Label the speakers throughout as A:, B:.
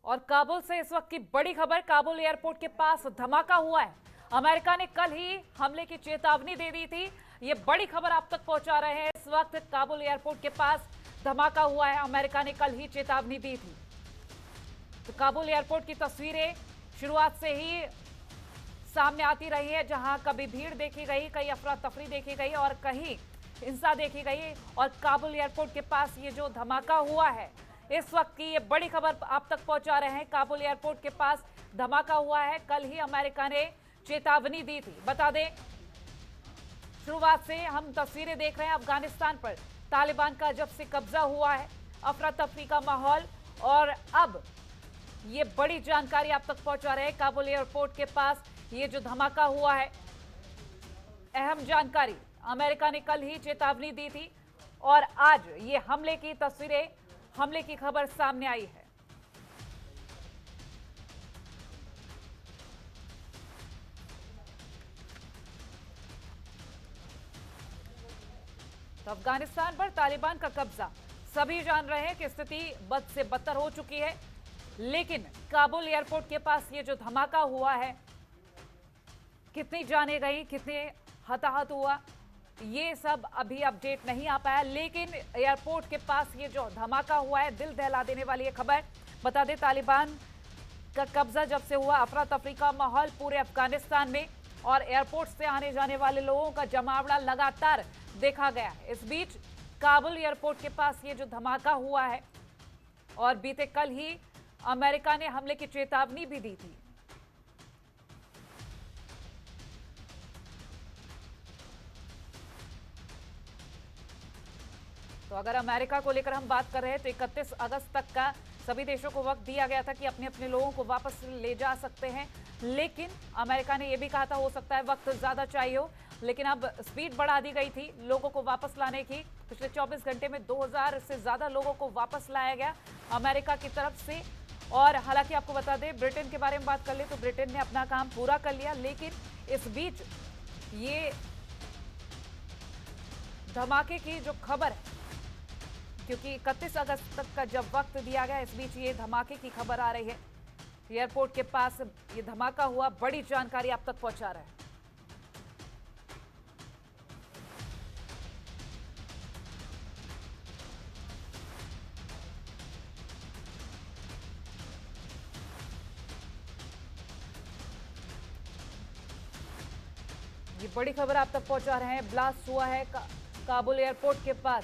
A: और काबुल से इस वक्त की बड़ी खबर, काबुल एयरपोर्ट के पास धमाका हुआ है। अमेरिका ने कल ही हमले की चेतावनी दे दी थी। ये बड़ी खबर आप तक पहुंचा रहे हैं। इस वक्त काबुल एयरपोर्ट के पास धमाका हुआ है। अमेरिका ने कल ही चेतावनी दी थी। तो काबुल एयरपोर्ट की तस्वीरें शुरुआत से ही सामने आती रही है, जहां कभी भीड़ देखी गई, कहीं अफरा तफरी देखी गई और कहीं हिंसा देखी गई। और काबुल एयरपोर्ट के पास ये जो धमाका हुआ है, इस वक्त की ये बड़ी खबर आप तक पहुंचा रहे हैं। काबुल एयरपोर्ट के पास धमाका हुआ है। कल ही अमेरिका ने चेतावनी दी थी। बता दें, शुरुआत से हम तस्वीरें देख रहे हैं अफगानिस्तान पर तालिबान का जब से कब्जा हुआ है, अफरा तफरी का माहौल। और अब ये बड़ी जानकारी आप तक पहुंचा रहे हैं। काबुल एयरपोर्ट के पास ये जो धमाका हुआ है, अहम जानकारी। अमेरिका ने कल ही चेतावनी दी थी और आज ये हमले की तस्वीरें, हमले की खबर सामने आई है। तो अफगानिस्तान पर तालिबान का कब्जा, सभी जान रहे हैं कि स्थिति बद से बदतर हो चुकी है। लेकिन काबुल एयरपोर्ट के पास ये जो धमाका हुआ है, कितनी जाने गई, कितने हताहत हुआ, ये सब अभी अपडेट नहीं आ पाया। लेकिन एयरपोर्ट के पास ये जो धमाका हुआ है, दिल दहला देने वाली ये खबर। बता दें, तालिबान का कब्जा जब से हुआ, अफरा तफरी का माहौल पूरे अफगानिस्तान में और एयरपोर्ट से आने जाने वाले लोगों का जमावड़ा लगातार देखा गया है। इस बीच काबुल एयरपोर्ट के पास ये जो धमाका हुआ है और बीते कल ही अमेरिका ने हमले की चेतावनी भी दी थी। तो अगर अमेरिका को लेकर हम बात कर रहे हैं तो 31 अगस्त तक का सभी देशों को वक्त दिया गया था कि अपने अपने लोगों को वापस ले जा सकते हैं। लेकिन अमेरिका ने यह भी कहा था हो सकता है वक्त ज्यादा चाहिए हो, लेकिन अब स्पीड बढ़ा दी गई थी लोगों को वापस लाने की। पिछले 24 घंटे में 2000 से ज्यादा लोगों को वापस लाया गया अमेरिका की तरफ से। और हालांकि आपको बता दें, ब्रिटेन के बारे में बात कर ले तो ब्रिटेन ने अपना काम पूरा कर लिया। लेकिन इस बीच ये धमाके की जो खबर है, क्योंकि 31 अगस्त तक का जब वक्त दिया गया, इस बीच ये धमाके की खबर आ रही है। एयरपोर्ट के पास ये धमाका हुआ, बड़ी जानकारी आप तक पहुंचा रहा है। ये बड़ी खबर आप तक पहुंचा रहे हैं। ब्लास्ट हुआ है काबुल एयरपोर्ट के पास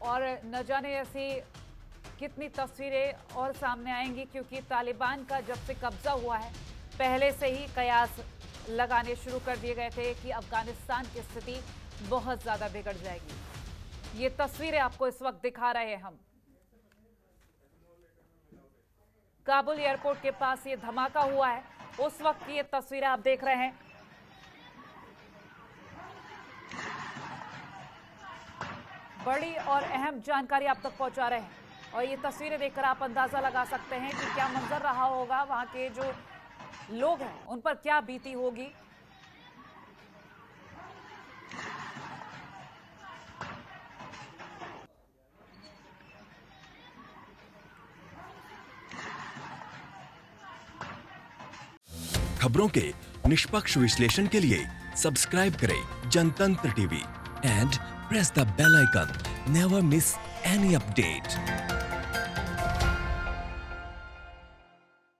A: और न जाने ऐसी कितनी तस्वीरें और सामने आएंगी, क्योंकि तालिबान का जब से कब्जा हुआ है, पहले से ही कयास लगाने शुरू कर दिए गए थे कि अफगानिस्तान की स्थिति बहुत ज्यादा बिगड़ जाएगी। ये तस्वीरें आपको इस वक्त दिखा रहे हैं हम। काबुल एयरपोर्ट के पास ये धमाका हुआ है, उस वक्त की ये तस्वीरें आप देख रहे हैं। बड़ी और अहम जानकारी आप तक पहुंचा रहे हैं और ये तस्वीरें देखकर आप अंदाजा लगा सकते हैं कि क्या मंजर रहा होगा, वहां के जो लोग हैं उन पर क्या बीती होगी।
B: खबरों के निष्पक्ष विश्लेषण के लिए सब्सक्राइब करें जनतंत्र TV and press the bell icon. Never miss any update.